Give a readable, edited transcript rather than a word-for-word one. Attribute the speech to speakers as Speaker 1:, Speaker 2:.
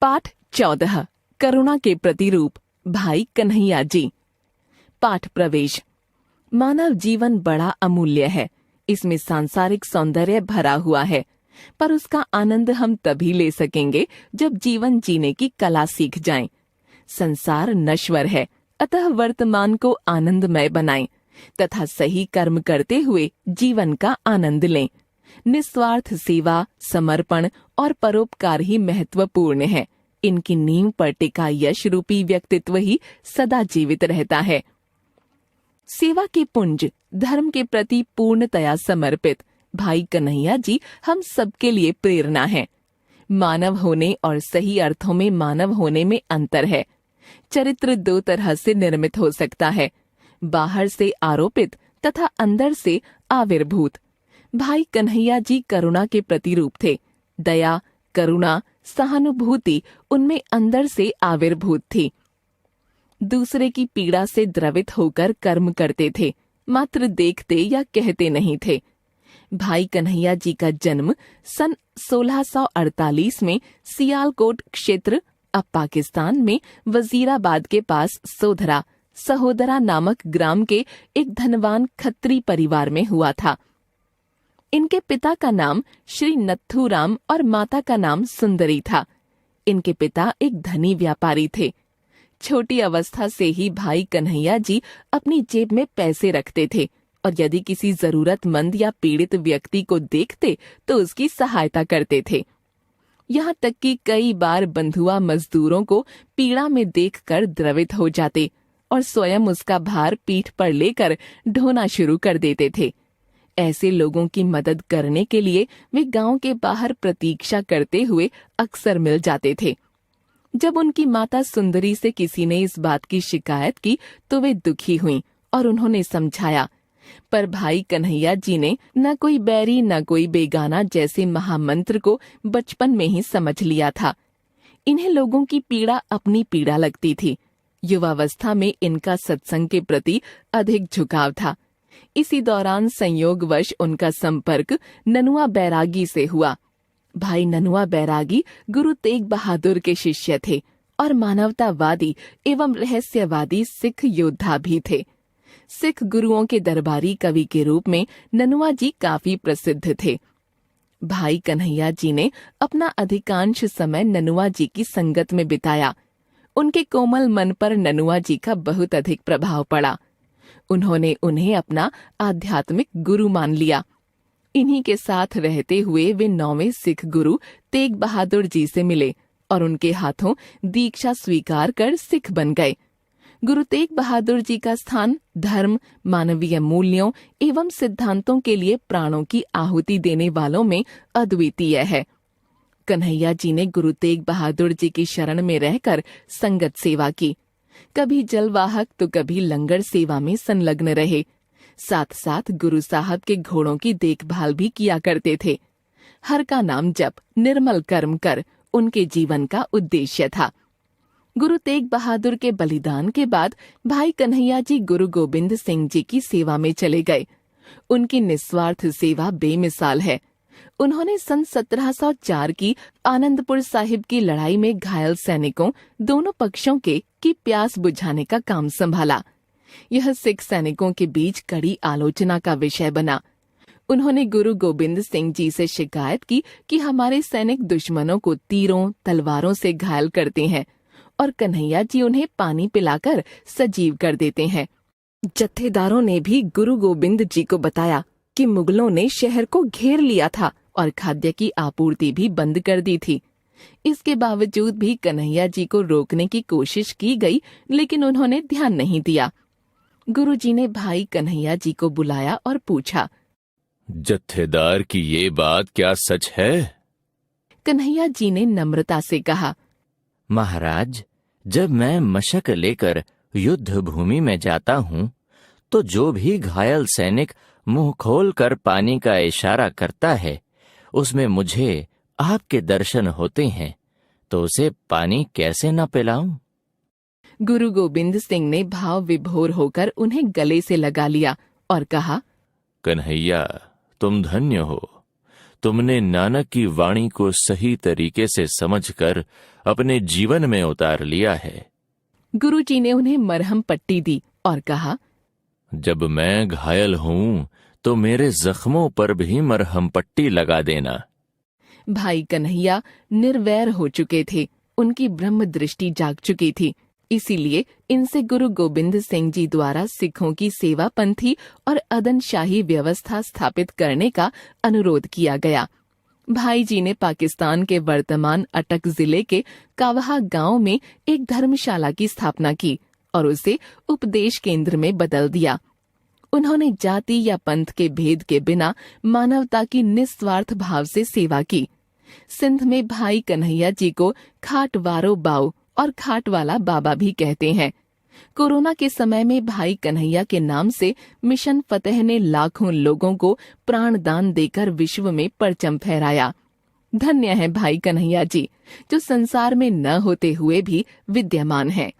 Speaker 1: पाठ 14 करुणा के प्रतिरूप भाई कन्हैया जी। पाठ प्रवेश। मानव जीवन बड़ा अमूल्य है। इसमें सांसारिक सौंदर्य भरा हुआ है, पर उसका आनंद हम तभी ले सकेंगे जब जीवन जीने की कला सीख जाएं। संसार नश्वर है, अतः वर्तमान को आनंदमय बनाएं तथा सही कर्म करते हुए जीवन का आनंद लें। निस्वार्थ सेवा, समर्पण और परोपकार ही महत्वपूर्ण है। इनकी नींव पर टिका यश रूपी व्यक्तित्व ही सदा जीवित रहता है। सेवा के पुंज, धर्म के प्रति पूर्णतया समर्पित भाई कन्हैया जी हम सबके लिए प्रेरणा है। मानव होने और सही अर्थों में मानव होने में अंतर है। चरित्र दो तरह से निर्मित हो सकता है, बाहर से आरोपित तथा अंदर से आविर्भूत। भाई कन्हैया जी करुणा के प्रतिरूप थे। दया, करुणा, सहानुभूति उनमें अंदर से आविर्भूत थी। दूसरे की पीड़ा से द्रवित होकर कर्म करते थे, मात्र देखते या कहते नहीं थे। भाई कन्हैया जी का जन्म सन 1648 में सियालकोट क्षेत्र, अब पाकिस्तान में वजीराबाद के पास सोधरा सहोदरा नामक ग्राम के एक धनवान खत्री परिवार में हुआ था। इनके पिता का नाम श्री नत्थूराम और माता का नाम सुंदरी था। इनके पिता एक धनी व्यापारी थे। छोटी अवस्था से ही भाई कन्हैया जी अपनी जेब में पैसे रखते थे और यदि किसी जरूरतमंद या पीड़ित व्यक्ति को देखते तो उसकी सहायता करते थे। यहाँ तक कि कई बार बंधुआ मजदूरों को पीड़ा में देखकर द्रवित हो जाते और स्वयं उसका भार पीठ पर लेकर ढोना शुरू कर देते थे। ऐसे लोगों की मदद करने के लिए वे गांव के बाहर प्रतीक्षा करते हुए अक्सर मिल जाते थे। जब उनकी माता सुंदरी से किसी ने इस बात की शिकायत की तो वे दुखी हुईं और उन्होंने समझाया, पर भाई कन्हैया जी ने न कोई बैरी न कोई बेगाना जैसे महामंत्र को बचपन में ही समझ लिया था। इन्हें लोगों की पीड़ा अपनी पीड़ा लगती थी। युवावस्था में इनका सत्संग के प्रति अधिक झुकाव था। इसी दौरान संयोगवश उनका संपर्क ननुआ बैरागी से हुआ। भाई ननुआ बैरागी गुरु तेग बहादुर के शिष्य थे और मानवतावादी एवं रहस्यवादी सिख योद्धा भी थे। सिख गुरुओं के दरबारी कवि के रूप में ननुआ जी काफी प्रसिद्ध थे। भाई कन्हैया जी ने अपना अधिकांश समय ननुआ जी की संगत में बिताया। उनके कोमल मन पर ननुआ जी का बहुत अधिक प्रभाव पड़ा। उन्होंने उन्हें अपना आध्यात्मिक गुरु मान लिया। इन्हीं के साथ रहते हुए वे 9वें सिख गुरु तेग बहादुर जी से मिले और उनके हाथों दीक्षा स्वीकार कर सिख बन गए। गुरु तेग बहादुर जी का स्थान धर्म, मानवीय मूल्यों एवं सिद्धांतों के लिए प्राणों की आहुति देने वालों में अद्वितीय है। कन्हैया जी ने गुरु तेग बहादुर जी की शरण में रहकर संगत सेवा की। कभी जलवाहक तो कभी लंगर सेवा में संलग्न रहे। साथ साथ गुरु साहब के घोड़ों की देखभाल भी किया करते थे। हर का नाम जप, निर्मल कर्म कर उनके जीवन का उद्देश्य था। गुरु तेग बहादुर के बलिदान के बाद भाई कन्हैया जी गुरु गोबिंद सिंह जी की सेवा में चले गए। उनकी निस्वार्थ सेवा बेमिसाल है। उन्होंने सन 1704 की आनंदपुर साहिब की लड़ाई में घायल सैनिकों दोनों पक्षों के की प्यास बुझाने का काम संभाला। यह सिख सैनिकों के बीच कड़ी आलोचना का विषय बना। उन्होंने गुरु गोबिंद सिंह जी से शिकायत की कि हमारे सैनिक दुश्मनों को तीरों तलवारों से घायल करते हैं और कन्हैया जी उन्हें पानी पिलाकर सजीव कर देते हैं। जत्थेदारों ने भी गुरु गोबिंद जी को बताया कि मुगलों ने शहर को घेर लिया था और खाद्य की आपूर्ति भी बंद कर दी थी। इसके बावजूद भी कन्हैया जी को रोकने की कोशिश की गई, लेकिन उन्होंने ध्यान नहीं दिया। गुरुजी ने भाई कन्हैया जी को बुलाया और पूछा,
Speaker 2: जत्थेदार की ये बात क्या सच है?
Speaker 1: कन्हैया जी ने नम्रता से कहा,
Speaker 3: महाराज, जब मैं मशक लेकर युद्ध भूमि में जाता हूँ तो जो भी घायल सैनिक मुंह खोलकर पानी का इशारा करता है उसमें मुझे आपके दर्शन होते हैं, तो उसे पानी कैसे न पिलाऊं?
Speaker 1: गुरु गोबिंद सिंह ने भाव विभोर होकर उन्हें गले से लगा लिया और कहा,
Speaker 2: कन्हैया, तुम धन्य हो। तुमने नानक की वाणी को सही तरीके से समझकर अपने जीवन में उतार लिया है।
Speaker 1: गुरुजी ने उन्हें मरहम पट्टी दी और कहा,
Speaker 2: जब मैं घायल हूँ तो मेरे जख्मों पर भी मरहम पट्टी लगा देना।
Speaker 1: भाई कन्हैया निर्वैर हो चुके थे, उनकी ब्रह्म दृष्टि जाग चुकी थी। इसीलिए इनसे गुरु गोबिंद सिंह जी द्वारा सिखों की सेवा पंथी और अदनशाही व्यवस्था स्थापित करने का अनुरोध किया गया। भाई जी ने पाकिस्तान के वर्तमान अटक जिले के कावहा गांव में एक धर्मशाला की स्थापना की और उसे उपदेश केंद्र में बदल दिया। उन्होंने जाति या पंथ के भेद के बिना मानवता की निस्वार्थ भाव से सेवा की। सिंध में भाई कन्हैया जी को खाटवारो बाऊ और खाटवाला बाबा भी कहते हैं। कोरोना के समय में भाई कन्हैया के नाम से मिशन फतेह ने लाखों लोगों को प्राणदान देकर विश्व में परचम फहराया। धन्य है भाई कन्हैया जी, जो संसार में न होते हुए भी विद्यमान हैं।